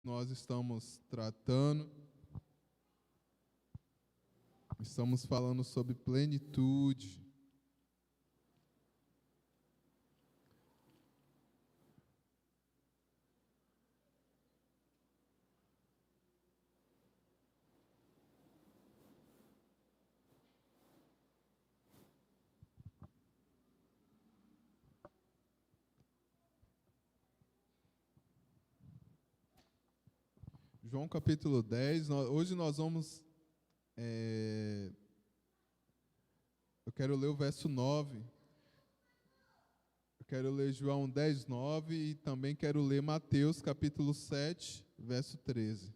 Nós estamos tratando, estamos falando sobre plenitude. João capítulo 10, hoje nós vamos. Eu quero ler o verso 9. Eu quero ler João 10, 9 e também quero ler Mateus capítulo 7, verso 13.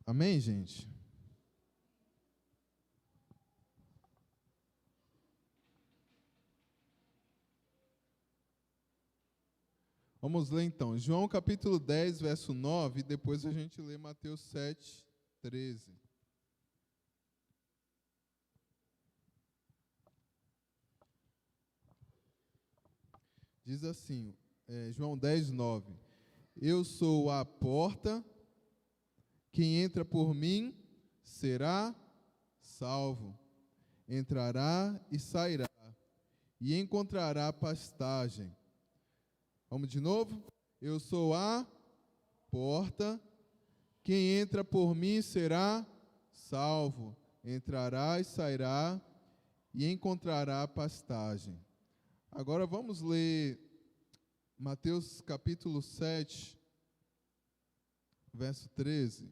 Amém, gente? Vamos ler então, João capítulo 10, verso 9, e depois a gente lê Mateus 7, 13. Diz assim, João 10, 9. Eu sou a porta, quem entra por mim será salvo. Entrará e sairá, e encontrará pastagem. Vamos de novo? Eu sou a porta, quem entra por mim será salvo. Entrará e sairá, e encontrará pastagem. Agora vamos ler Mateus capítulo 7, verso 13.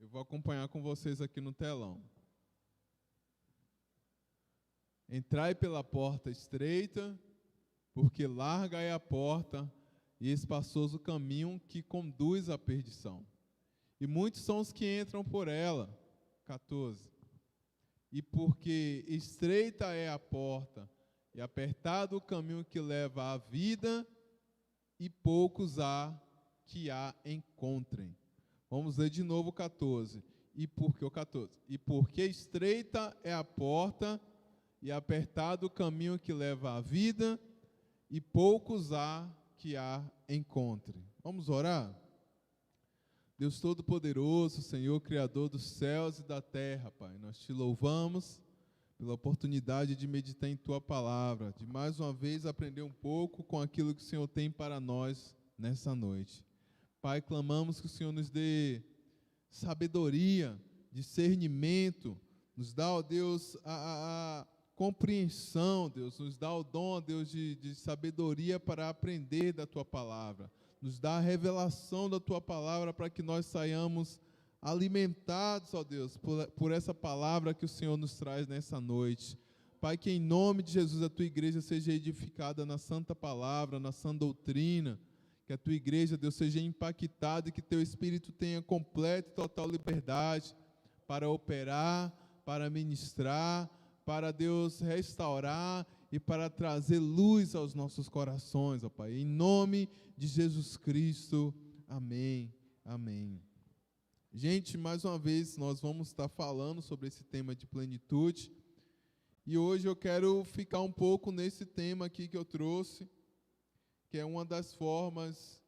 Eu vou acompanhar com vocês aqui no telão. Entrai pela porta estreita, porque larga é a porta e espaçoso o caminho que conduz à perdição. E muitos são os que entram por ela. 14. E porque estreita é a porta e apertado o caminho que leva à vida, e poucos há que a encontrem. Vamos ler de novo o 14. E porque estreita é a porta e apertado o caminho que leva à vida, e poucos há que a encontrem. Vamos orar? Deus Todo-Poderoso, Senhor, Criador dos céus e da terra, Pai, nós te louvamos pela oportunidade de meditar em Tua palavra, de mais uma vez aprender um pouco com aquilo que o Senhor tem para nós nessa noite. Pai, clamamos que o Senhor nos dê sabedoria, discernimento, nos dá, ó Deus, a compreensão, Deus, nos dá o dom, Deus, de sabedoria para aprender da Tua palavra, nos dá a revelação da Tua palavra para que nós saiamos alimentados, ó Deus, por essa palavra que o Senhor nos traz nessa noite. Pai, que em nome de Jesus a Tua igreja seja edificada na santa palavra, na sã doutrina, que a Tua igreja, Deus, seja impactada e que Teu Espírito tenha completa e total liberdade para operar, para ministrar, para, Deus, restaurar e para trazer luz aos nossos corações, ó Pai. Em nome de Jesus Cristo, amém, amém. Gente, mais uma vez nós vamos estar falando sobre esse tema de plenitude, e hoje eu quero ficar um pouco nesse tema aqui que eu trouxe, que é uma das formas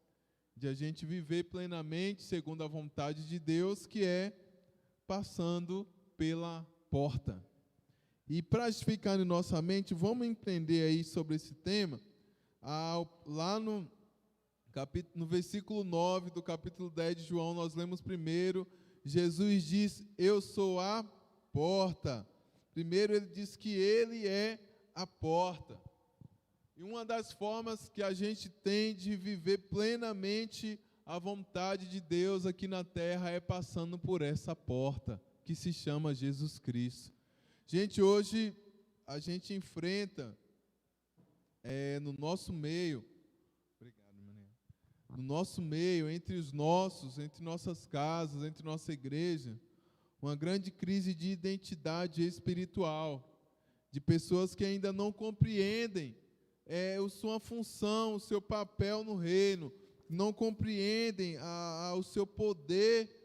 de a gente viver plenamente segundo a vontade de Deus, que é passando pela porta. E para ficar em nossa mente, vamos entender aí sobre esse tema, lá no versículo 9 do capítulo 10 de João, nós lemos primeiro, Jesus diz, eu sou a porta. Primeiro ele diz que ele é a porta. E uma das formas que a gente tem de viver plenamente a vontade de Deus aqui na terra é passando por essa porta, que se chama Jesus Cristo. Gente, hoje a gente enfrenta no nosso meio, entre os nossos, entre nossas casas, entre nossa igreja, uma grande crise de identidade espiritual. de pessoas que ainda não compreendem sua função, o seu papel no reino, não compreendem o seu poder,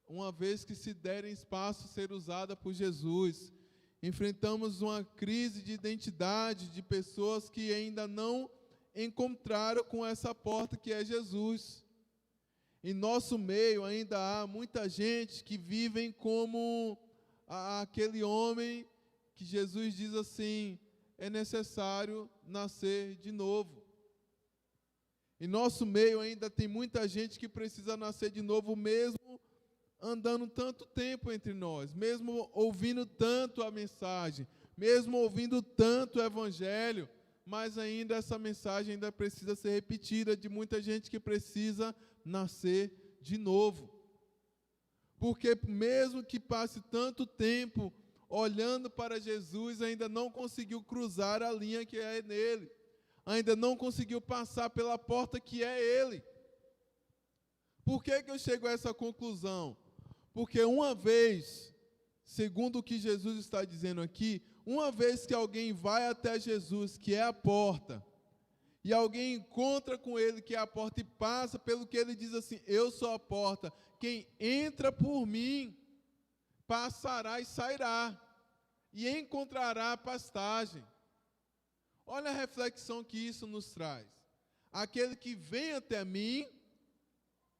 uma vez que se derem espaço a ser usada por Jesus. Enfrentamos uma crise de identidade de pessoas que ainda não encontraram com essa porta que é Jesus. Em nosso meio ainda há muita gente que vivem como aquele homem que Jesus diz assim: é necessário nascer de novo. Em nosso meio ainda tem muita gente que precisa nascer de novo, mesmo andando tanto tempo entre nós, mesmo ouvindo tanto a mensagem, mesmo ouvindo tanto o evangelho, mas ainda essa mensagem ainda precisa ser repetida, de muita gente que precisa nascer de novo. Porque mesmo que passe tanto tempo olhando para Jesus, ainda não conseguiu cruzar a linha que é nele, ainda não conseguiu passar pela porta que é ele. Por que eu chego a essa conclusão? Porque uma vez, segundo o que Jesus está dizendo aqui, uma vez que alguém vai até Jesus, que é a porta, e alguém encontra com ele, que é a porta, e passa pelo que ele diz assim: eu sou a porta, quem entra por mim, passará e sairá, e encontrará pastagem. Olha a reflexão que isso nos traz. Aquele que vem até mim,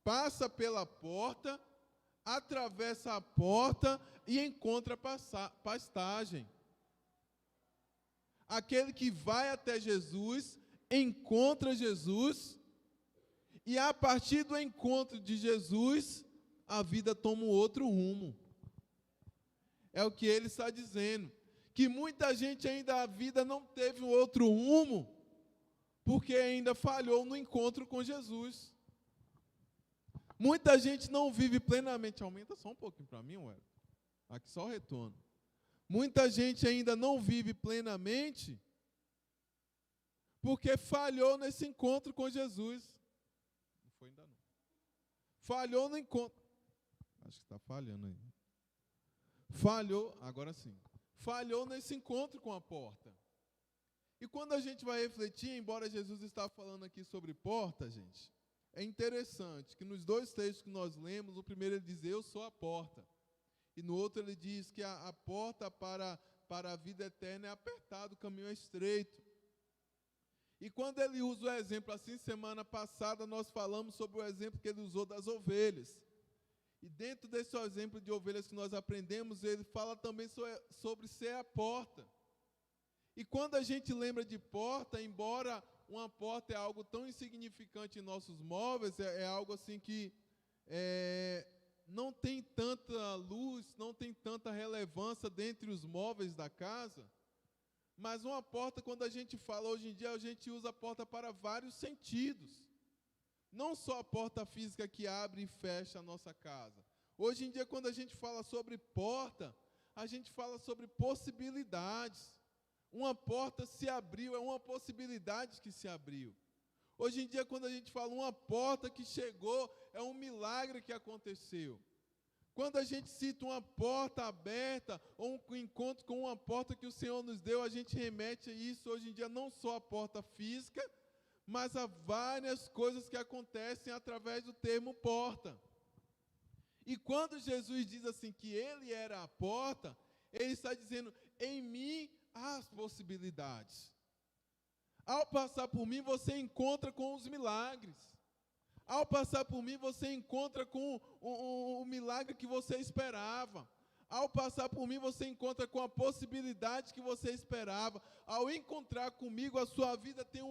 passa pela porta, atravessa a porta e encontra pastagem. Aquele que vai até Jesus, encontra Jesus, e a partir do encontro de Jesus, a vida toma um outro rumo. É o que ele está dizendo, que muita gente ainda a vida não teve um outro rumo, porque ainda falhou no encontro com Jesus. Muita gente não vive plenamente. Aumenta só um pouquinho para mim, ué. Aqui só o retorno. Muita gente ainda não vive plenamente porque falhou nesse encontro com Jesus. Não foi ainda não. Falhou no encontro. Acho que está falhando aí. Falhou, agora sim. Falhou nesse encontro com a porta. E quando a gente vai refletir, embora Jesus está falando aqui sobre porta, gente, é interessante que nos dois textos que nós lemos, o primeiro ele diz: eu sou a porta. E no outro ele diz que a porta para a vida eterna é apertada, o caminho é estreito. E quando ele usa o exemplo, assim, semana passada nós falamos sobre o exemplo que ele usou das ovelhas. E dentro desse exemplo de ovelhas que nós aprendemos, ele fala também sobre ser a porta. E quando a gente lembra de porta, embora uma porta é algo tão insignificante em nossos móveis, é algo assim que não tem tanta luz, não tem tanta relevância dentre os móveis da casa, mas uma porta, quando a gente fala hoje em dia, a gente usa a porta para vários sentidos. Não só a porta física que abre e fecha a nossa casa. Hoje em dia, quando a gente fala sobre porta, a gente fala sobre possibilidades. Uma porta se abriu, é uma possibilidade que se abriu. Hoje em dia, quando a gente fala uma porta que chegou, é um milagre que aconteceu. Quando a gente cita uma porta aberta, ou um encontro com uma porta que o Senhor nos deu, a gente remete a isso hoje em dia, não só a porta física, mas há várias coisas que acontecem através do termo porta. E quando Jesus diz assim que ele era a porta, ele está dizendo: em mim há as possibilidades. Ao passar por mim, você encontra com os milagres. Ao passar por mim, você encontra com o milagre que você esperava. Ao passar por mim, você encontra com a possibilidade que você esperava. Ao encontrar comigo, a sua vida tem um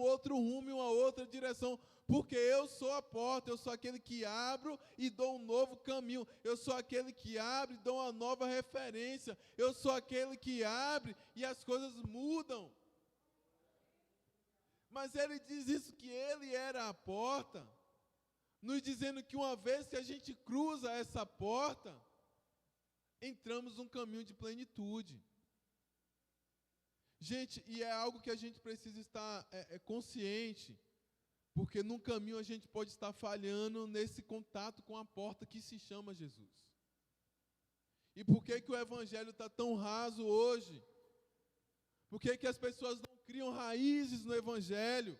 outro rumo e uma outra direção. Porque eu sou a porta, eu sou aquele que abro e dou um novo caminho. Eu sou aquele que abre e dou uma nova referência. Eu sou aquele que abre e as coisas mudam. Mas ele diz isso, que ele era a porta, nos dizendo que uma vez que a gente cruza essa porta, entramos num caminho de plenitude. Gente, e é algo que a gente precisa estar consciente, porque num caminho a gente pode estar falhando nesse contato com a porta que se chama Jesus. E por que o evangelho está tão raso hoje? Por que que as pessoas não criam raízes no Evangelho?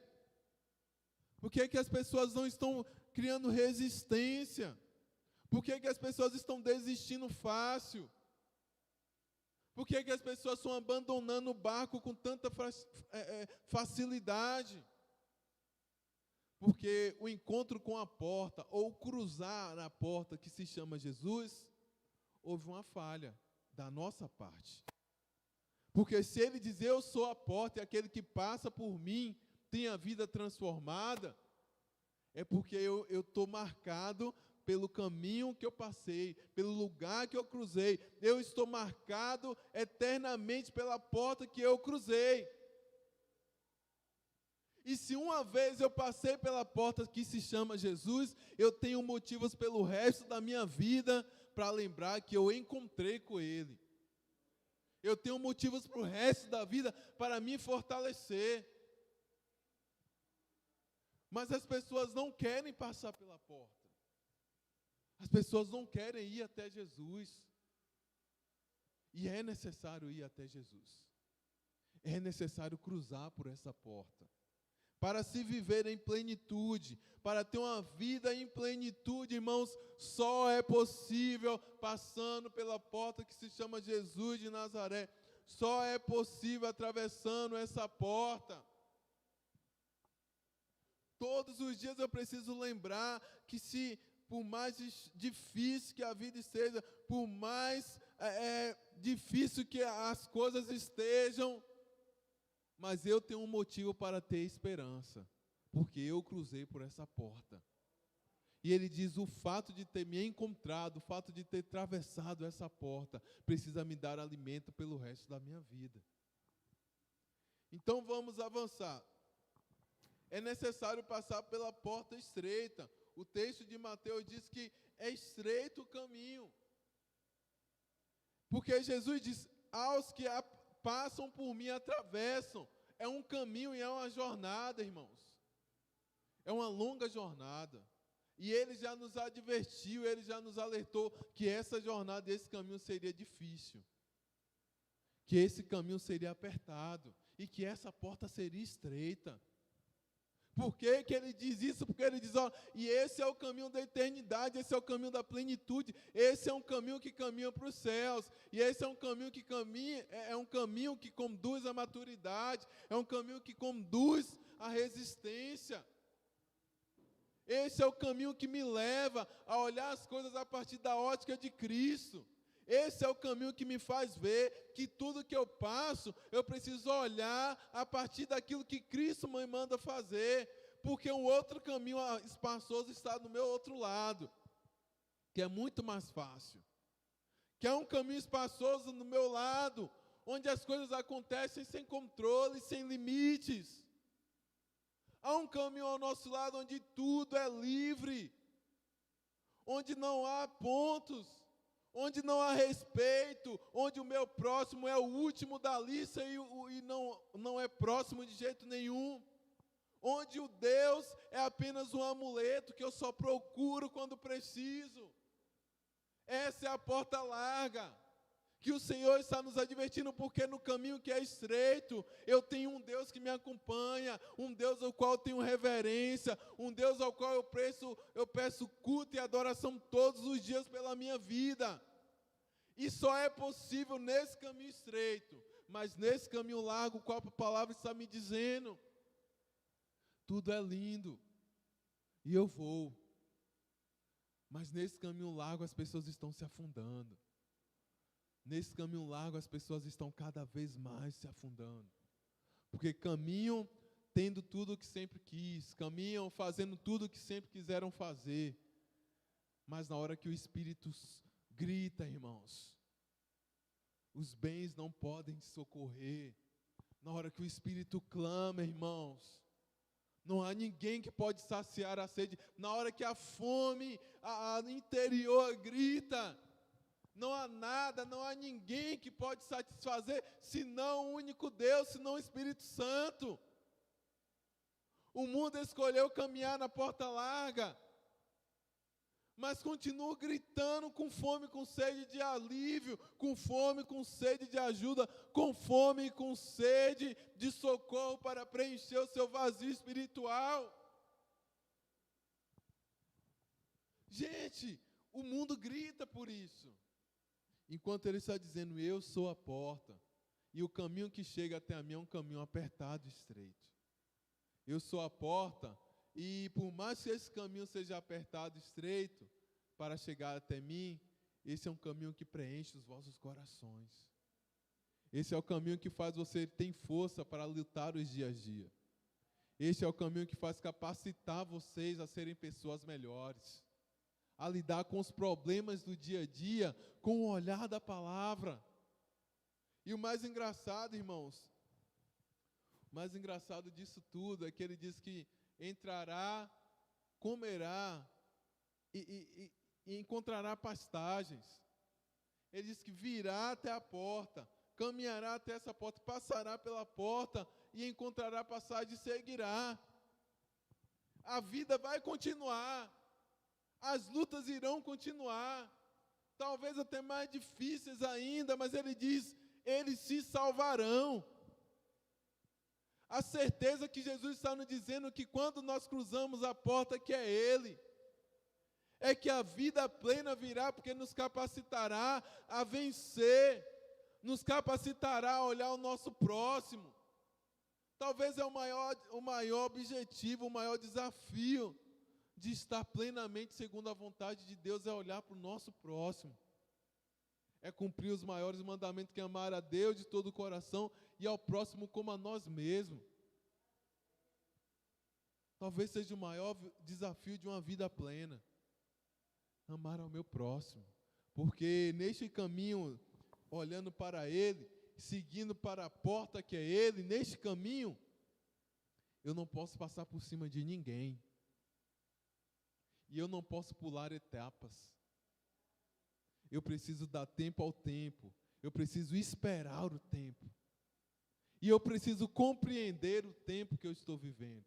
Por que que as pessoas não estão criando resistência? Por que que as pessoas estão desistindo fácil? Por que que as pessoas estão abandonando o barco com tanta facilidade? Porque o encontro com a porta, ou cruzar a porta que se chama Jesus, houve uma falha da nossa parte. Porque se ele diz, eu sou a porta, e aquele que passa por mim tem a vida transformada, é porque eu estou marcado pelo caminho que eu passei, pelo lugar que eu cruzei. Eu estou marcado eternamente pela porta que eu cruzei. E se uma vez eu passei pela porta que se chama Jesus, eu tenho motivos pelo resto da minha vida para lembrar que eu encontrei com Ele. Eu tenho motivos para o resto da vida para me fortalecer. Mas as pessoas não querem passar pela porta. As pessoas não querem ir até Jesus. E é necessário ir até Jesus. É necessário cruzar por essa porta. Para se viver em plenitude, para ter uma vida em plenitude, irmãos, só é possível passando pela porta que se chama Jesus de Nazaré. Só é possível atravessando essa porta. Todos os dias eu preciso lembrar que se, por mais difícil que a vida esteja, por mais difícil que as coisas estejam, mas eu tenho um motivo para ter esperança, porque eu cruzei por essa porta. E ele diz, o fato de ter me encontrado, o fato de ter atravessado essa porta, precisa me dar alimento pelo resto da minha vida. Então vamos avançar. É necessário passar pela porta estreita. O texto de Mateus diz que é estreito o caminho. Porque Jesus diz, aos que passam por mim, atravessam. É um caminho e é uma jornada, irmãos. É uma longa jornada. E ele já nos advertiu, ele já nos alertou que essa jornada, esse caminho seria difícil. Que esse caminho seria apertado. E que essa porta seria estreita. Por que que ele diz isso? Porque ele diz, ó, e esse é o caminho da eternidade, esse é o caminho da plenitude, esse é um caminho que caminha para os céus, e esse é um caminho que um caminho que conduz à maturidade, é um caminho que conduz à resistência. Esse é o caminho que me leva a olhar as coisas a partir da ótica de Cristo. Esse é o caminho que me faz ver que tudo que eu passo, eu preciso olhar a partir daquilo que Cristo me manda fazer, porque um outro caminho espaçoso está do meu outro lado, que é muito mais fácil. Que é um caminho espaçoso no meu lado, onde as coisas acontecem sem controle, sem limites. Há um caminho ao nosso lado onde tudo é livre, onde não há pontos, onde não há respeito, onde o meu próximo é o último da lista e não é próximo de jeito nenhum, onde o Deus é apenas um amuleto que eu só procuro quando preciso. Essa é a porta larga, que o Senhor está nos advertindo, porque no caminho que é estreito, eu tenho um Deus que me acompanha, um Deus ao qual eu tenho reverência, um Deus ao qual eu peço culto e adoração todos os dias pela minha vida. E só é possível nesse caminho estreito, mas nesse caminho largo, qual a palavra está me dizendo? Tudo é lindo, e eu vou. Mas nesse caminho largo as pessoas estão se afundando. Nesse caminho largo as pessoas estão cada vez mais se afundando. Porque caminham tendo tudo o que sempre quis, caminham fazendo tudo o que sempre quiseram fazer. Mas na hora que o Espírito grita, irmãos, os bens não podem socorrer. Na hora que o Espírito clama, irmãos, não há ninguém que pode saciar a sede. Na hora que a fome interior grita, não há nada, não há ninguém que pode satisfazer, senão o único Deus, senão o Espírito Santo. O mundo escolheu caminhar na porta larga, mas continuo gritando com fome, com sede de alívio, com fome, com sede de ajuda, com fome e com sede de socorro para preencher o seu vazio espiritual. Gente, o mundo grita por isso, enquanto ele está dizendo, eu sou a porta, e o caminho que chega até a mim é um caminho apertado e estreito. Eu sou a porta, e por mais que esse caminho seja apertado e estreito, para chegar até mim, esse é um caminho que preenche os vossos corações. Esse é o caminho que faz você ter força para lutar os dias a dia. Esse é o caminho que faz capacitar vocês a serem pessoas melhores, a lidar com os problemas do dia a dia, com o olhar da palavra. E o mais engraçado, irmãos, o mais engraçado disso tudo é que ele diz que entrará, comerá e encontrará pastagens. Ele diz que virá até a porta, caminhará até essa porta, passará pela porta e encontrará passagem e seguirá. A vida vai continuar, as lutas irão continuar, talvez até mais difíceis ainda, mas ele diz, eles se salvarão. A certeza que Jesus está nos dizendo que quando nós cruzamos a porta que é Ele, é que a vida plena virá, porque nos capacitará a vencer, nos capacitará a olhar o nosso próximo. Talvez é o maior objetivo, o maior desafio de estar plenamente segundo a vontade de Deus, é olhar para o nosso próximo. É cumprir os maiores mandamentos, que é amar a Deus de todo o coração e ao próximo como a nós mesmos. Talvez seja o maior desafio de uma vida plena. Amar ao meu próximo. Porque neste caminho, olhando para Ele, seguindo para a porta que é Ele, neste caminho, eu não posso passar por cima de ninguém. E eu não posso pular etapas. Eu preciso dar tempo ao tempo. Eu preciso esperar o tempo. E eu preciso compreender o tempo que eu estou vivendo.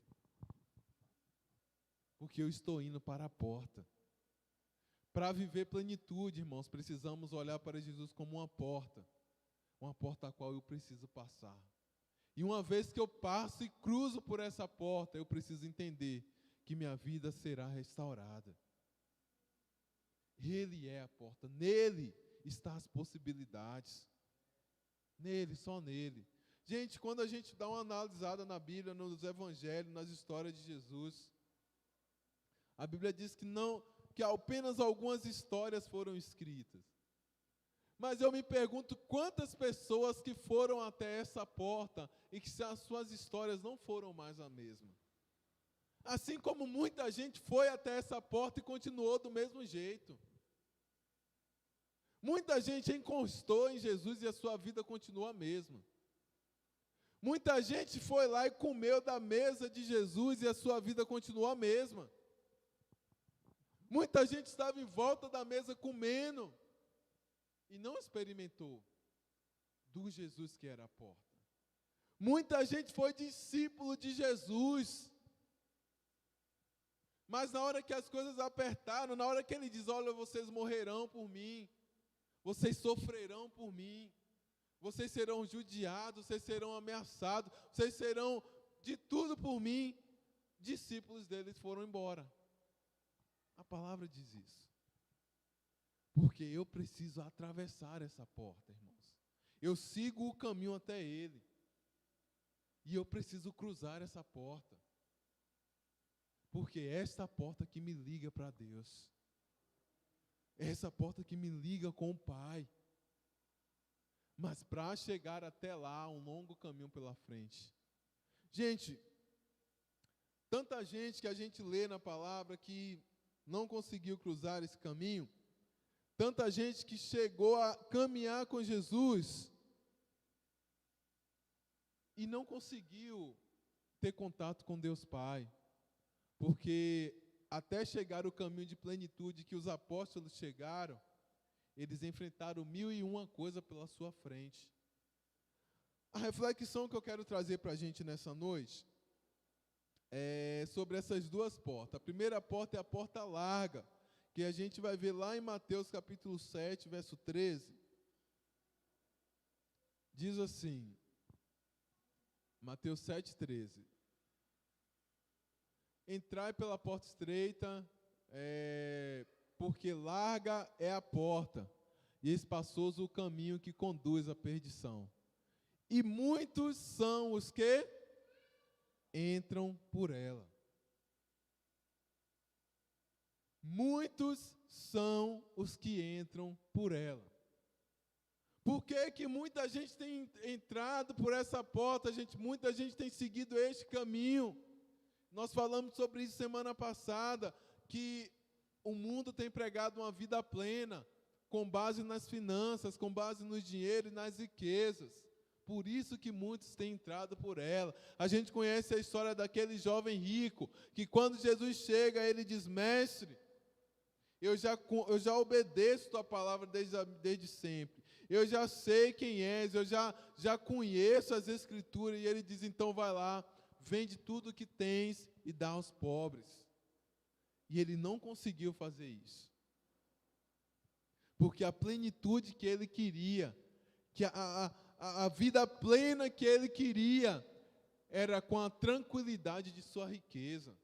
Porque eu estou indo para a porta. Para viver plenitude, irmãos, precisamos olhar para Jesus como uma porta a qual eu preciso passar. E uma vez que eu passo e cruzo por essa porta, eu preciso entender que minha vida será restaurada. Ele é a porta, nele estão as possibilidades. Nele, só nele. Gente, quando a gente dá uma analisada na Bíblia, nos evangelhos, nas histórias de Jesus, a Bíblia diz que apenas algumas histórias foram escritas. Mas eu me pergunto quantas pessoas que foram até essa porta e que as suas histórias não foram mais a mesma. Assim como muita gente foi até essa porta e continuou do mesmo jeito. Muita gente encostou em Jesus e a sua vida continua a mesma. Muita gente foi lá e comeu da mesa de Jesus e a sua vida continuou a mesma. Muita gente estava em volta da mesa comendo e não experimentou do Jesus que era a porta. Muita gente foi discípulo de Jesus, mas na hora que as coisas apertaram, na hora que ele diz, olha, vocês morrerão por mim, vocês sofrerão por mim, vocês serão judiados, vocês serão ameaçados, vocês serão de tudo por mim, discípulos deles foram embora. A palavra diz isso. Porque eu preciso atravessar essa porta, irmãos. Eu sigo o caminho até Ele. E eu preciso cruzar essa porta. Porque é esta porta que me liga para Deus. É essa porta que me liga com o Pai. Mas para chegar até lá, um longo caminho pela frente. Gente, tanta gente que a gente lê na palavra que não conseguiu cruzar esse caminho. Tanta gente que chegou a caminhar com Jesus e não conseguiu ter contato com Deus Pai. Porque até chegar o caminho de plenitude que os apóstolos chegaram, eles enfrentaram 1001 coisas pela sua frente. A reflexão que eu quero trazer para a gente nessa noite é sobre essas duas portas. A primeira porta é a porta larga, Porque a gente vai ver lá em Mateus capítulo 7, verso 13, diz assim, Mateus 7, 13, entrai pela porta estreita, porque larga é a porta, e espaçoso o caminho que conduz à perdição. E muitos são os que entram por ela. Muitos são os que entram por ela. Por que muita gente tem entrado por essa porta, muita gente tem seguido este caminho? Nós falamos sobre isso semana passada, que o mundo tem pregado uma vida plena, com base nas finanças, com base no dinheiro e nas riquezas. Por isso que muitos têm entrado por ela. A gente conhece a história daquele jovem rico, que quando Jesus chega, ele diz, mestre, eu já obedeço tua palavra desde sempre. Eu já sei quem és, eu já conheço as Escrituras. E ele diz, então vai lá, vende tudo o que tens e dá aos pobres. E ele não conseguiu fazer isso. Porque a plenitude que ele queria, que a vida plena que ele queria, era com a tranquilidade de sua riqueza.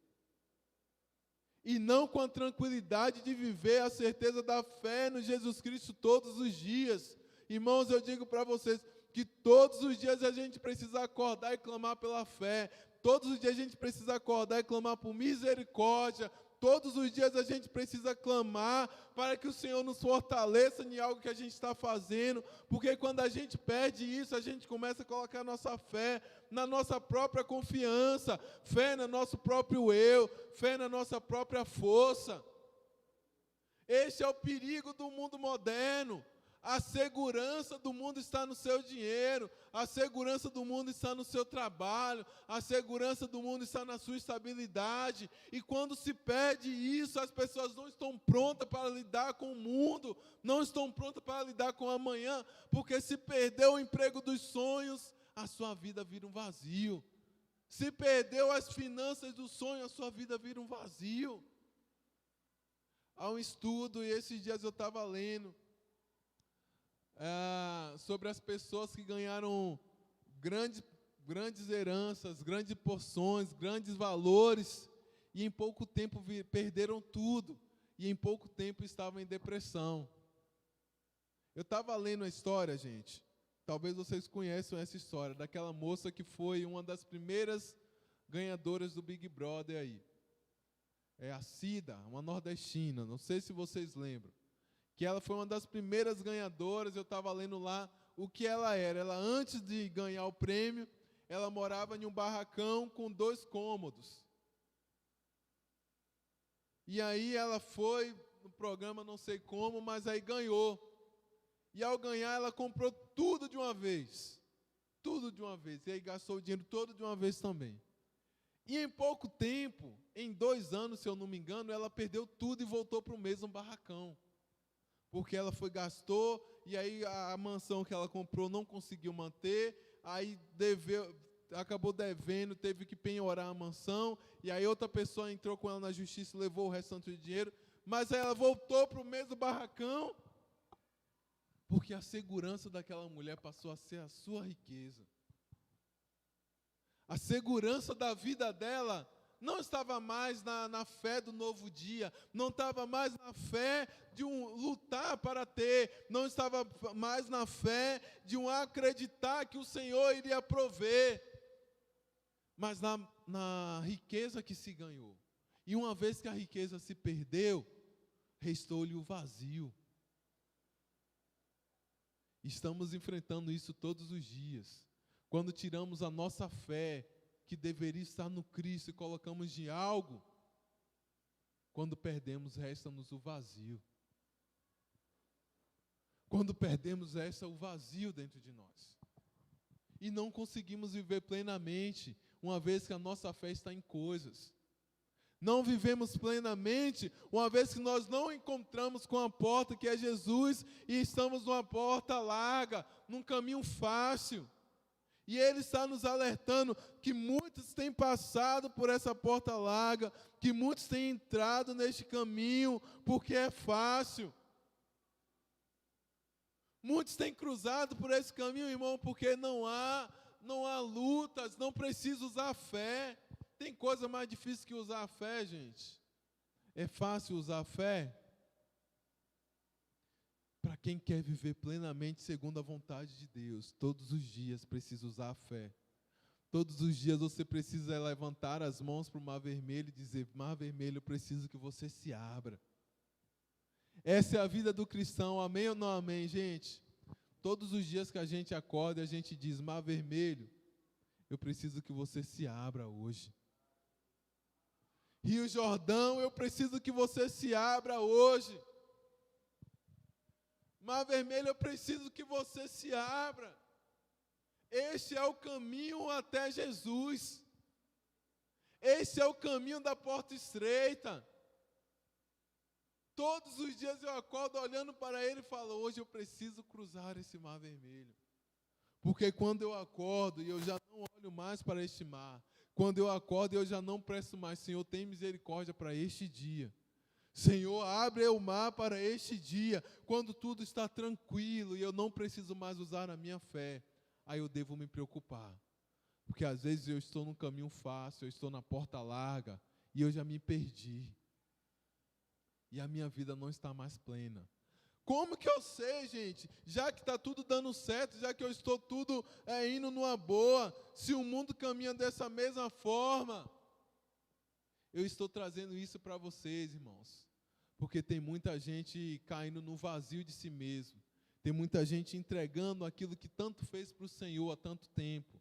E não com a tranquilidade de viver a certeza da fé no Jesus Cristo todos os dias. Irmãos, eu digo para vocês que todos os dias a gente precisa acordar e clamar pela fé. Todos os dias a gente precisa acordar e clamar por misericórdia. Todos os dias a gente precisa clamar para que o Senhor nos fortaleça em algo que a gente está fazendo, porque quando a gente perde isso, a gente começa a colocar a nossa fé na nossa própria confiança, fé no nosso próprio eu, fé na nossa própria força. Esse é o perigo do mundo moderno. A segurança do mundo está no seu dinheiro, a segurança do mundo está no seu trabalho, a segurança do mundo está na sua estabilidade. E quando se perde isso, as pessoas não estão prontas para lidar com o mundo, não estão prontas para lidar com o amanhã, porque se perdeu o emprego dos sonhos, a sua vida vira um vazio. Se perdeu as finanças do sonho, a sua vida vira um vazio. Há um estudo, e esses dias eu estava lendo, sobre as pessoas que ganharam grandes heranças, grandes porções, grandes valores, e em pouco tempo perderam tudo, e em pouco tempo estavam em depressão. Eu estava lendo a história, gente, talvez vocês conheçam essa história, daquela moça que foi uma das primeiras ganhadoras do Big Brother aí. É a Cida, uma nordestina, não sei se vocês lembram. Que ela foi uma das primeiras ganhadoras. Eu estava lendo lá o que ela era. Ela, antes de ganhar o prêmio, ela morava em um barracão com 2 cômodos. E aí ela foi no programa, não sei como, mas aí ganhou. E ao ganhar, ela comprou tudo de uma vez. Tudo de uma vez. E aí gastou o dinheiro todo de uma vez também. E em pouco tempo, em 2 anos, se eu não me engano, ela perdeu tudo e voltou para o mesmo barracão. Porque ela gastou, e aí a mansão que ela comprou não conseguiu manter, aí acabou devendo, teve que penhorar a mansão, e aí outra pessoa entrou com ela na justiça e levou o restante do dinheiro, mas aí ela voltou para o mesmo barracão, porque a segurança daquela mulher passou a ser a sua riqueza. A segurança da vida dela não estava mais na fé do novo dia, não estava mais na fé de lutar para ter, não estava mais na fé de acreditar que o Senhor iria prover, mas na riqueza que se ganhou. E uma vez que a riqueza se perdeu, restou-lhe o vazio. Estamos enfrentando isso todos os dias. Quando tiramos a nossa fé, que deveria estar no Cristo, e colocamos de algo, quando perdemos, resta-nos o vazio. Quando perdemos, resta o vazio dentro de nós. E não conseguimos viver plenamente, uma vez que a nossa fé está em coisas. Não vivemos plenamente, uma vez que nós não encontramos com a porta que é Jesus, e estamos numa porta larga, num caminho fácil. E Ele está nos alertando que muitos têm passado por essa porta larga, que muitos têm entrado neste caminho porque é fácil. Muitos têm cruzado por esse caminho, irmão, porque não há lutas, não precisa usar a fé. Tem coisa mais difícil que usar a fé, gente? É fácil usar a fé? Para quem quer viver plenamente segundo a vontade de Deus, todos os dias precisa usar a fé. Todos os dias você precisa levantar as mãos para o Mar Vermelho e dizer: Mar Vermelho, eu preciso que você se abra. Essa é a vida do cristão, amém ou não amém, gente? Todos os dias que a gente acorda, a gente diz: Mar Vermelho, eu preciso que você se abra hoje. Rio Jordão, eu preciso que você se abra hoje. Mar Vermelho, eu preciso que você se abra. Este é o caminho até Jesus. Esse é o caminho da porta estreita. Todos os dias eu acordo olhando para ele e falo: hoje eu preciso cruzar esse Mar Vermelho. Porque quando eu acordo e eu já não olho mais para este mar, quando eu acordo e eu já não presto mais: Senhor, tem misericórdia para este dia. Senhor, abre o mar para este dia, quando tudo está tranquilo e eu não preciso mais usar a minha fé. Aí eu devo me preocupar. Porque às vezes eu estou num caminho fácil, eu estou na porta larga e eu já me perdi. E a minha vida não está mais plena. Como que eu sei, gente? Já que está tudo dando certo, já que eu estou tudo indo numa boa, se o mundo caminha dessa mesma forma. Eu estou trazendo isso para vocês, irmãos. Porque tem muita gente caindo no vazio de si mesmo. Tem muita gente entregando aquilo que tanto fez para o Senhor há tanto tempo.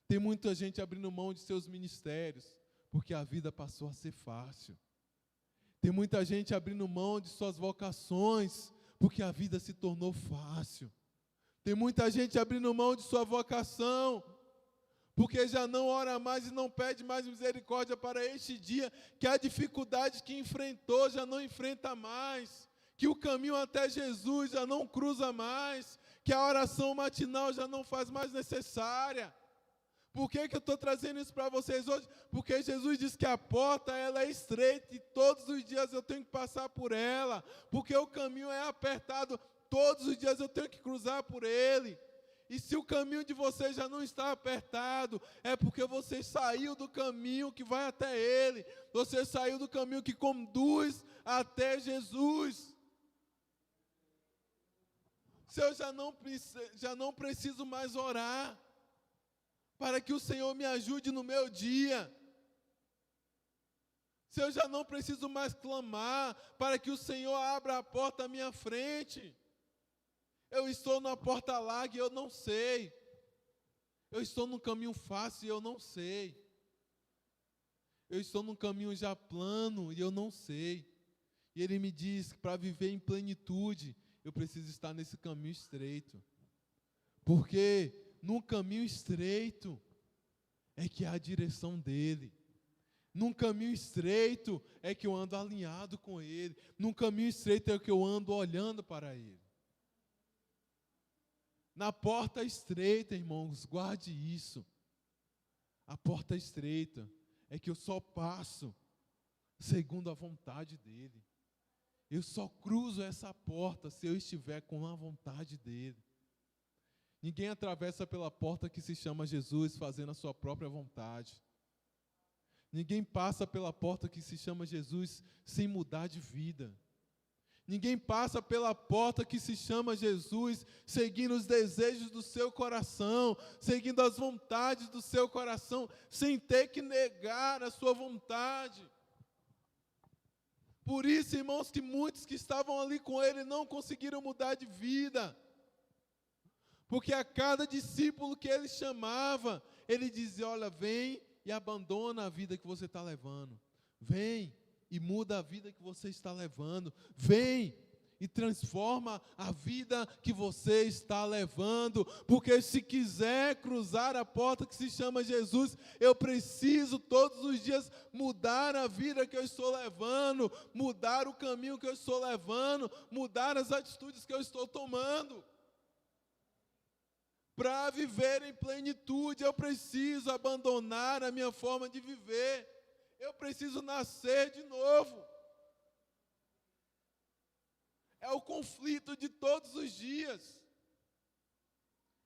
Tem muita gente abrindo mão de seus ministérios, porque a vida passou a ser fácil. Tem muita gente abrindo mão de suas vocações, porque a vida se tornou fácil. Tem muita gente abrindo mão de sua vocação, porque já não ora mais e não pede mais misericórdia para este dia, que a dificuldade que enfrentou já não enfrenta mais, que o caminho até Jesus já não cruza mais, que a oração matinal já não faz mais necessária. Por que eu estou trazendo isso para vocês hoje? Porque Jesus diz que a porta ela é estreita e todos os dias eu tenho que passar por ela, porque o caminho é apertado, todos os dias eu tenho que cruzar por ele. E se o caminho de vocês já não está apertado, é porque você saiu do caminho que vai até ele, você saiu do caminho que conduz até Jesus. Se eu já não preciso mais orar, para que o Senhor me ajude no meu dia. Se eu já não preciso mais clamar, para que o Senhor abra a porta à minha frente. Eu estou numa porta larga e eu não sei. Eu estou num caminho fácil e eu não sei. Eu estou num caminho já plano e eu não sei. E Ele me diz que para viver em plenitude, eu preciso estar nesse caminho estreito. Porque num caminho estreito é que há a direção dEle. Num caminho estreito é que eu ando alinhado com Ele. Num caminho estreito é que eu ando olhando para Ele. Na porta estreita, irmãos, guarde isso. A porta estreita é que eu só passo segundo a vontade dEle. Eu só cruzo essa porta se eu estiver com a vontade dEle. Ninguém atravessa pela porta que se chama Jesus fazendo a sua própria vontade. Ninguém passa pela porta que se chama Jesus sem mudar de vida. Ninguém passa pela porta que se chama Jesus seguindo os desejos do seu coração, seguindo as vontades do seu coração, sem ter que negar a sua vontade. Por isso, irmãos, que muitos que estavam ali com ele não conseguiram mudar de vida. Porque a cada discípulo que ele chamava, ele dizia: olha, vem e abandona a vida que você está levando. Vem e muda a vida que você está levando. Vem e transforma a vida que você está levando. Porque se quiser cruzar a porta que se chama Jesus, eu preciso todos os dias mudar a vida que eu estou levando, mudar o caminho que eu estou levando, mudar as atitudes que eu estou tomando. Para viver em plenitude, eu preciso abandonar a minha forma de viver. Eu preciso nascer de novo. É o conflito de todos os dias.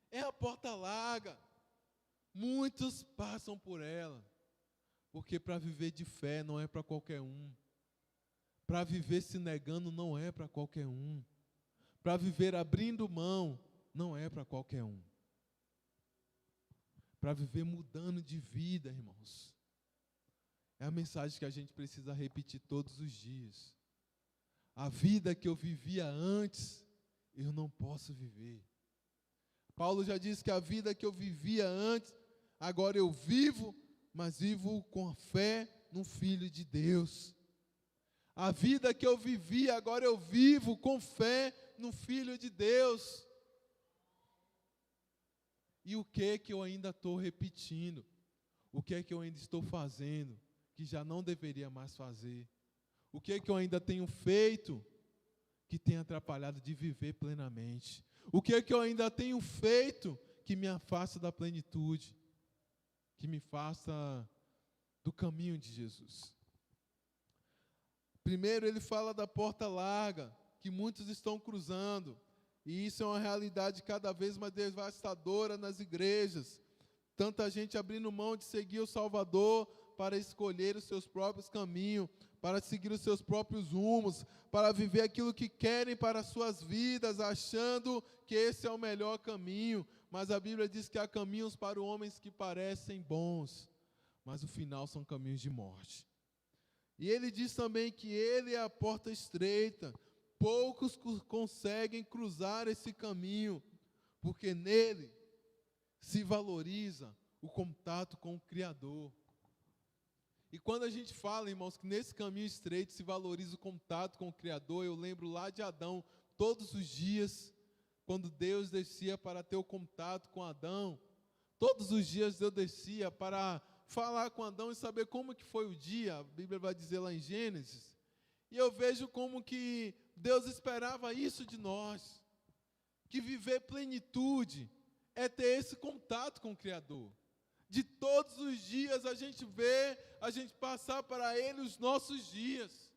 É a porta larga. Muitos passam por ela. Porque para viver de fé não é para qualquer um. Para viver se negando não é para qualquer um. Para viver abrindo mão não é para qualquer um. Para viver mudando de vida, irmãos. É a mensagem que a gente precisa repetir todos os dias. A vida que eu vivia antes, eu não posso viver. Paulo já disse que a vida que eu vivia antes, agora eu vivo, mas vivo com a fé no Filho de Deus. A vida que eu vivia, agora eu vivo com fé no Filho de Deus. E o que eu ainda estou repetindo? O que eu ainda estou fazendo que já não deveria mais fazer? O que eu ainda tenho feito que tem atrapalhado de viver plenamente? O que eu ainda tenho feito que me afasta da plenitude? Que me afasta do caminho de Jesus? Primeiro ele fala da porta larga, que muitos estão cruzando. E isso é uma realidade cada vez mais devastadora nas igrejas. Tanta gente abrindo mão de seguir o Salvador para escolher os seus próprios caminhos, para seguir os seus próprios rumos, para viver aquilo que querem para as suas vidas, achando que esse é o melhor caminho. Mas a Bíblia diz que há caminhos para os homens que parecem bons, mas o final são caminhos de morte. E ele diz também que ele é a porta estreita. Poucos conseguem cruzar esse caminho, porque nele se valoriza o contato com o Criador. E quando a gente fala, irmãos, que nesse caminho estreito se valoriza o contato com o Criador, eu lembro lá de Adão, todos os dias, quando Deus descia para ter o contato com Adão, todos os dias Deus descia para falar com Adão e saber como que foi o dia. A Bíblia vai dizer lá em Gênesis. E eu vejo como que Deus esperava isso de nós, que viver plenitude é ter esse contato com o Criador. De todos os dias a gente passar para Ele os nossos dias.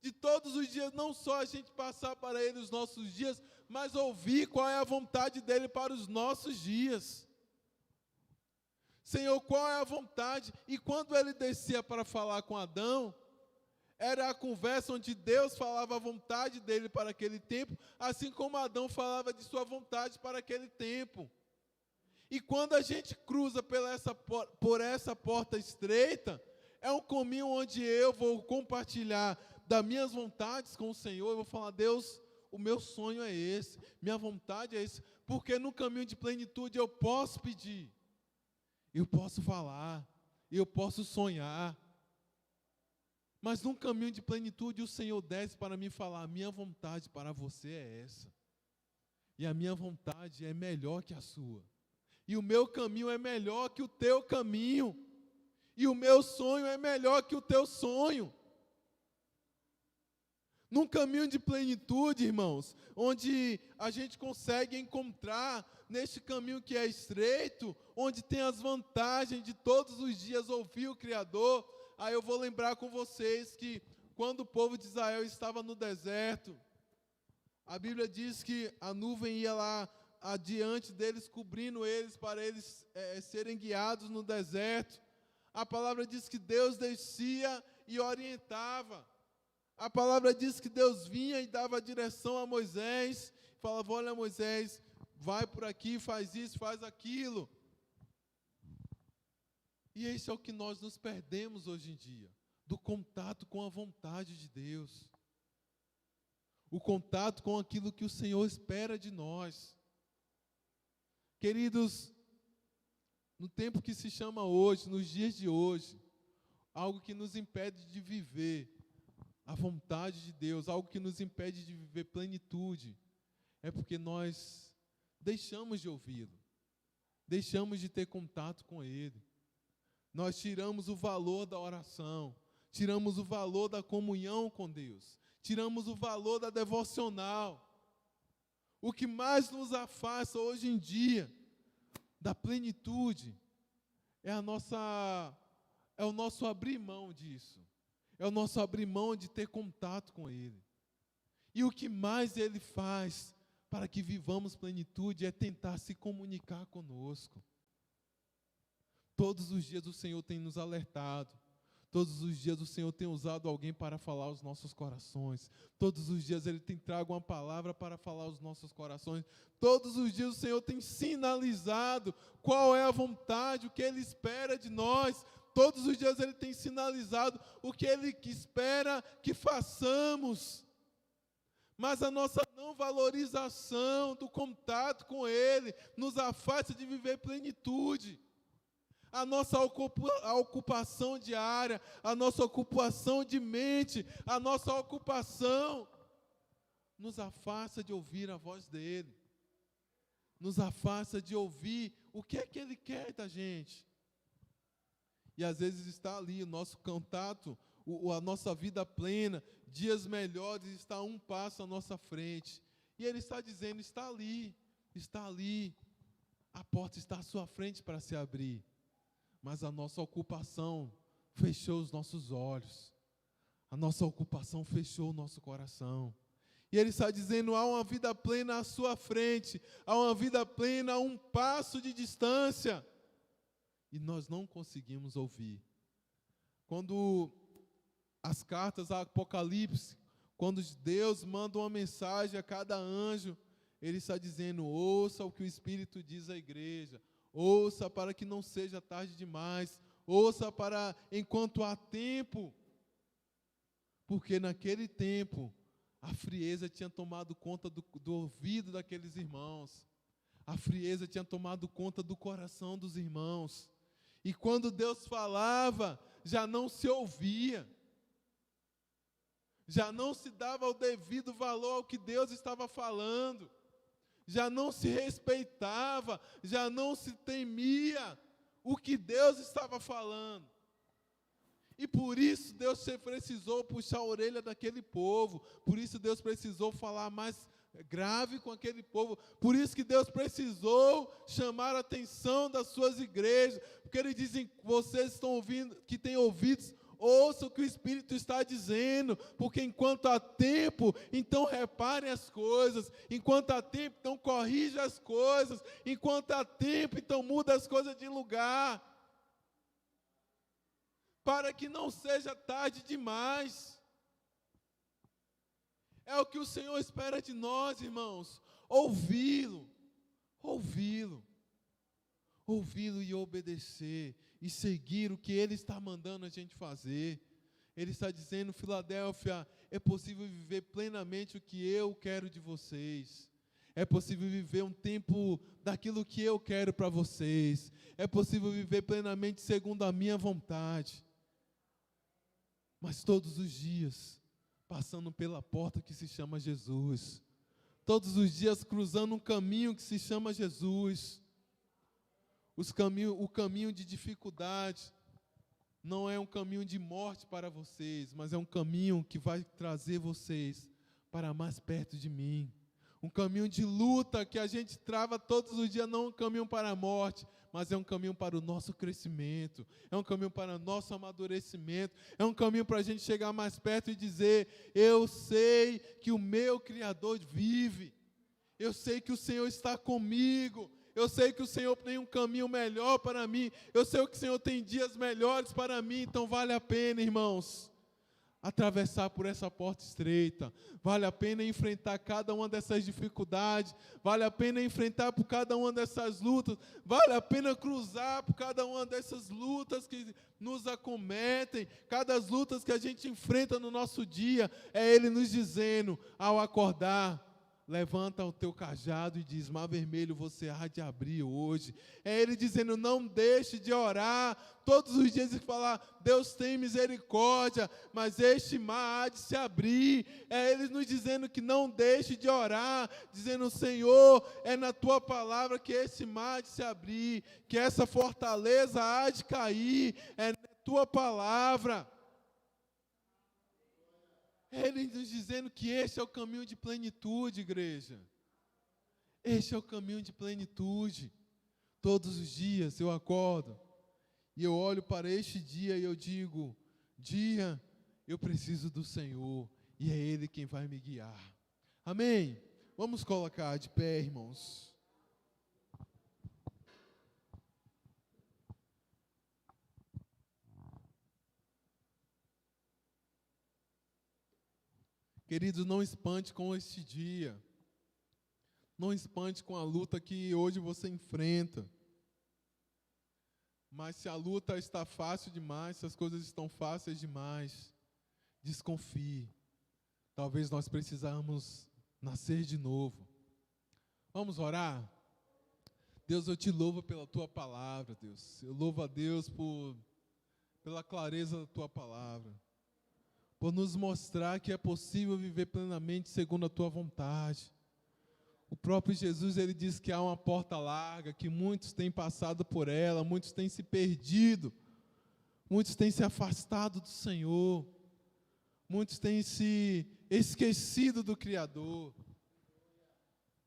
De todos os dias, não só a gente passar para Ele os nossos dias, mas ouvir qual é a vontade dEle para os nossos dias. Senhor, qual é a vontade? E quando Ele descia para falar com Adão, era a conversa onde Deus falava a vontade dEle para aquele tempo, assim como Adão falava de sua vontade para aquele tempo. E quando a gente cruza por essa porta estreita, é um caminho onde eu vou compartilhar das minhas vontades com o Senhor. Eu vou falar, Deus, o meu sonho é esse, minha vontade é esse. Porque no caminho de plenitude eu posso pedir, eu posso falar, eu posso sonhar. Mas num caminho de plenitude o Senhor desce para mim falar, a minha vontade para você é essa. E a minha vontade é melhor que a sua. E o meu caminho é melhor que o teu caminho. E o meu sonho é melhor que o teu sonho. Num caminho de plenitude, irmãos, onde a gente consegue encontrar, neste caminho que é estreito, onde tem as vantagens de todos os dias ouvir o Criador. Aí eu vou lembrar com vocês que quando o povo de Israel estava no deserto, a Bíblia diz que a nuvem ia lá adiante deles, cobrindo eles, para eles serem guiados no deserto. A palavra diz que Deus descia e orientava. A palavra diz que Deus vinha e dava direção a Moisés, falava, olha Moisés, vai por aqui, faz isso, faz aquilo. E esse é o que nós nos perdemos hoje em dia, do contato com a vontade de Deus. O contato com aquilo que o Senhor espera de nós. Queridos, no tempo que se chama hoje, nos dias de hoje, algo que nos impede de viver a vontade de Deus, algo que nos impede de viver plenitude, é porque nós deixamos de ouvi-lo, deixamos de ter contato com Ele. Nós tiramos o valor da oração, tiramos o valor da comunhão com Deus, tiramos o valor da devocional. O que mais nos afasta hoje em dia da plenitude é o nosso abrir mão disso. É o nosso abrir mão de ter contato com Ele. E o que mais Ele faz para que vivamos plenitude é tentar se comunicar conosco. Todos os dias o Senhor tem nos alertado. Todos os dias o Senhor tem usado alguém para falar aos nossos corações. Todos os dias Ele tem trago uma palavra para falar aos nossos corações. Todos os dias o Senhor tem sinalizado qual é a vontade, o que Ele espera de nós. Todos os dias Ele tem sinalizado o que Ele espera que façamos. Mas a nossa não valorização do contato com Ele nos afasta de viver plenitude. A nossa ocupação diária, a nossa ocupação de mente, a nossa ocupação nos afasta de ouvir a voz dEle. Nos afasta de ouvir o que é que Ele quer da gente. E às vezes está ali o nosso contato, a nossa vida plena, dias melhores, está a um passo à nossa frente. E Ele está dizendo, está ali, a porta está à sua frente para se abrir. Mas a nossa ocupação fechou os nossos olhos. A nossa ocupação fechou o nosso coração. E Ele está dizendo, há uma vida plena à sua frente. Há uma vida plena a um passo de distância. E nós não conseguimos ouvir. Quando as cartas a Apocalipse, quando Deus manda uma mensagem a cada anjo, Ele está dizendo, ouça o que o Espírito diz à igreja. Ouça para que não seja tarde demais. Ouça para enquanto há tempo. Porque naquele tempo, a frieza tinha tomado conta do ouvido daqueles irmãos. A frieza tinha tomado conta do coração dos irmãos. E quando Deus falava, já não se ouvia. Já não se dava o devido valor ao que Deus estava falando. Já não se respeitava, já não se temia o que Deus estava falando. E por isso Deus precisou puxar a orelha daquele povo, por isso Deus precisou falar mais grave com aquele povo, por isso que Deus precisou chamar a atenção das suas igrejas, porque Ele diz, vocês estão ouvindo, que têm ouvidos, ouça o que o Espírito está dizendo, porque enquanto há tempo, então reparem as coisas, enquanto há tempo, então corrija as coisas, enquanto há tempo, então muda as coisas de lugar, para que não seja tarde demais. É o que o Senhor espera de nós, irmãos, ouvi-lo e obedecer, e seguir o que Ele está mandando a gente fazer. Ele está dizendo, Filadélfia, é possível viver plenamente o que eu quero de vocês. É possível viver um tempo daquilo que eu quero para vocês. É possível viver plenamente segundo a minha vontade. Mas todos os dias, passando pela porta que se chama Jesus. Todos os dias cruzando um caminho que se chama Jesus. O caminho de dificuldade não é um caminho de morte para vocês, mas é um caminho que vai trazer vocês para mais perto de mim. Um caminho de luta que a gente trava todos os dias, não é um caminho para a morte, mas é um caminho para o nosso crescimento, é um caminho para o nosso amadurecimento, é um caminho para a gente chegar mais perto e dizer, eu sei que o meu Criador vive, eu sei que o Senhor está comigo, eu sei que o Senhor tem um caminho melhor para mim, eu sei que o Senhor tem dias melhores para mim, então vale a pena, irmãos, atravessar por essa porta estreita, vale a pena enfrentar cada uma dessas dificuldades, vale a pena enfrentar por cada uma dessas lutas, vale a pena cruzar por cada uma dessas lutas que nos acometem, cada lutas que a gente enfrenta no nosso dia, é Ele nos dizendo, ao acordar, levanta o teu cajado e diz, mar vermelho você há de abrir hoje. É Ele dizendo, não deixe de orar todos os dias e falar, Deus tem misericórdia, mas este mar há de se abrir. É Ele nos dizendo que não deixe de orar, dizendo, Senhor, é na tua palavra que esse mar há de se abrir, que essa fortaleza há de cair, é na tua palavra. Ele nos dizendo que esse é o caminho de plenitude, igreja. Este é o caminho de plenitude. Todos os dias eu acordo e eu olho para este dia e eu digo: dia, eu preciso do Senhor e é Ele quem vai me guiar. Amém? Vamos colocar de pé, irmãos. Queridos, não espante com este dia. Não espante com a luta que hoje você enfrenta. Mas se a luta está fácil demais, se as coisas estão fáceis demais, desconfie. Talvez nós precisamos nascer de novo. Vamos orar? Deus, eu te louvo pela tua palavra, Deus. Eu louvo a Deus pela clareza da tua palavra. Por nos mostrar que é possível viver plenamente segundo a tua vontade. O próprio Jesus, ele diz que há uma porta larga, que muitos têm passado por ela, muitos têm se perdido, muitos têm se afastado do Senhor, muitos têm se esquecido do Criador,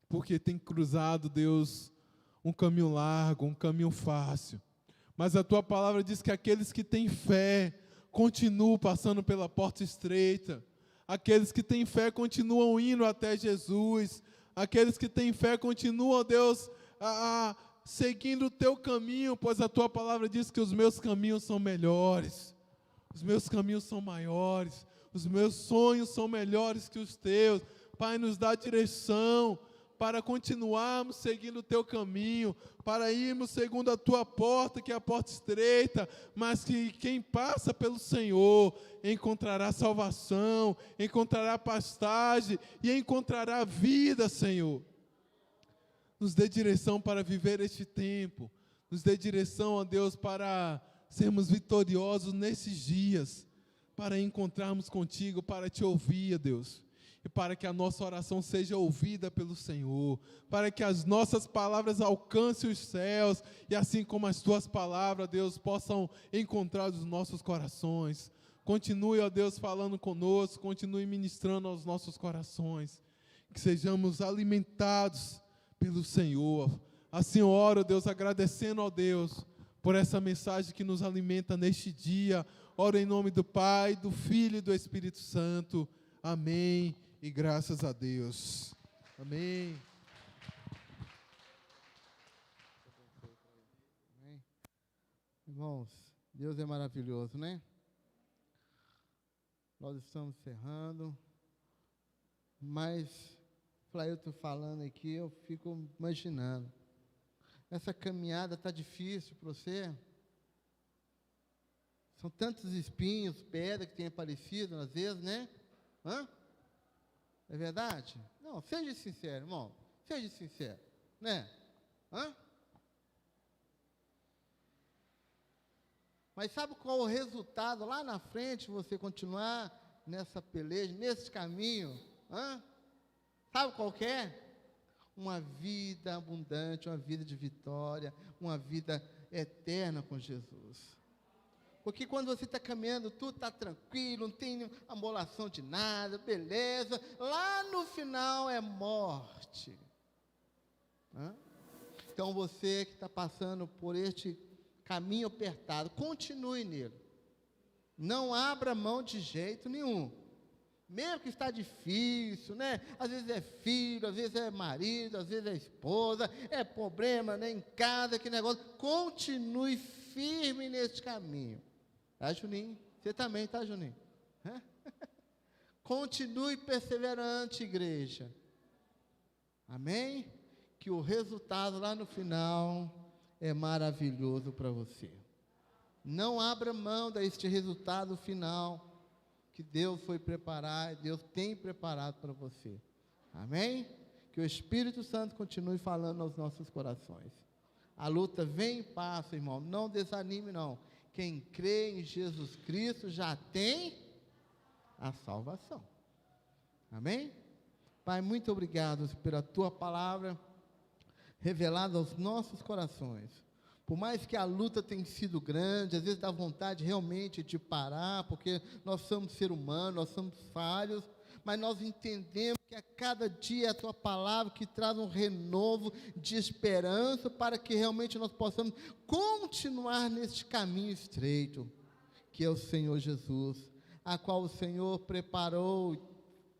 porque têm cruzado, Deus, um caminho largo, um caminho fácil. Mas a tua palavra diz que aqueles que têm fé continuam passando pela porta estreita, aqueles que têm fé continuam indo até Jesus. Aqueles que têm fé continuam, Deus, seguindo o teu caminho, pois a tua palavra diz que os meus caminhos são melhores, os meus caminhos são maiores, os meus sonhos são melhores que os teus. Pai, nos dá direção para continuarmos seguindo o teu caminho, para irmos segundo a tua porta, que é a porta estreita, mas que quem passa pelo Senhor encontrará salvação, encontrará pastagem e encontrará vida, Senhor. Nos dê direção para viver este tempo, nos dê direção, ó Deus, para sermos vitoriosos nesses dias, para encontrarmos contigo, para te ouvir, ó Deus. E para que a nossa oração seja ouvida pelo Senhor, para que as nossas palavras alcancem os céus, e assim como as tuas palavras, Deus, possam encontrar os nossos corações. Continue, ó Deus, falando conosco, continue ministrando aos nossos corações, que sejamos alimentados pelo Senhor. Assim eu oro, Deus, agradecendo, ó Deus, por essa mensagem que nos alimenta neste dia. Oro em nome do Pai, do Filho e do Espírito Santo. Amém. E graças a Deus. Amém. Irmãos, Deus é maravilhoso, né? Nós estamos encerrando, mas, Flailton falando aqui, eu fico imaginando. Essa caminhada está difícil para você? São tantos espinhos, pedras que têm aparecido, às vezes, né? Hã? É verdade? Não, seja sincero, irmão. Seja sincero, né? Hã? Mas sabe qual o resultado lá na frente, você continuar nessa peleja, nesse caminho? Hã? Sabe qual que é? Uma vida abundante, uma vida de vitória, uma vida eterna com Jesus. Porque quando você está caminhando, tudo está tranquilo, não tem amolação de nada, beleza. Lá no final é morte. Hã? Então você que está passando por este caminho apertado, continue nele. Não abra mão de jeito nenhum. Mesmo que está difícil, né? Às vezes é filho, às vezes é marido, às vezes é esposa, é problema, né? Em casa, que negócio. Continue firme neste caminho. Tá, Juninho? Você também, tá, Juninho? Continue perseverante, igreja. Amém? Que o resultado lá no final é maravilhoso para você. Não abra mão deste resultado final que Deus foi preparar, Deus tem preparado para você. Amém? Que o Espírito Santo continue falando aos nossos corações. A luta vem e passa, irmão. Não desanime, não. Quem crê em Jesus Cristo já tem a salvação. Amém? Pai, muito obrigado pela tua palavra revelada aos nossos corações. Por mais que a luta tenha sido grande, às vezes dá vontade realmente de parar, porque nós somos seres humanos, nós somos falhos, mas nós entendemos que a cada dia é a tua palavra que traz um renovo de esperança para que realmente nós possamos continuar neste caminho estreito, que é o Senhor Jesus, a qual o Senhor preparou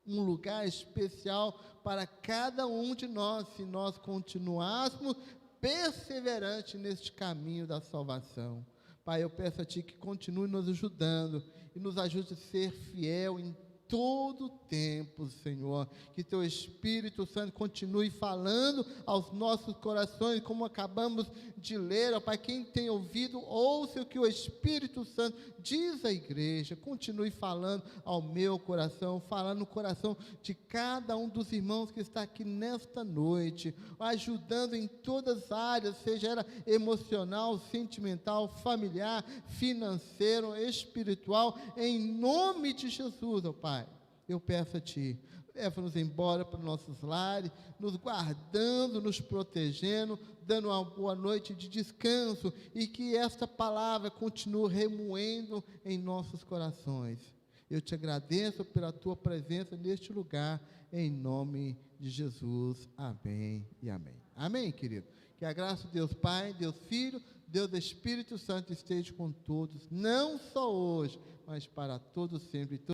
um lugar especial para cada um de nós, se nós continuássemos perseverantes neste caminho da salvação. Pai, eu peço a Ti que continue nos ajudando e nos ajude a ser fiel em todo o tempo, Senhor, que Teu Espírito Santo continue falando aos nossos corações, como acabamos de ler, ó Pai, quem tem ouvido, ouça o que o Espírito Santo diz à igreja, continue falando ao meu coração, falando no coração de cada um dos irmãos que está aqui nesta noite, ajudando em todas as áreas, seja ela emocional, sentimental, familiar, financeiro, espiritual, em nome de Jesus, ó Pai. Eu peço a Ti, leva-nos embora para os nossos lares, nos guardando, nos protegendo, dando uma boa noite de descanso, e que esta palavra continue remoendo em nossos corações. Eu Te agradeço pela Tua presença neste lugar, em nome de Jesus. Amém e amém. Amém, querido? Que a graça de Deus Pai, Deus Filho, Deus Espírito Santo esteja com todos, não só hoje, mas para todos sempre.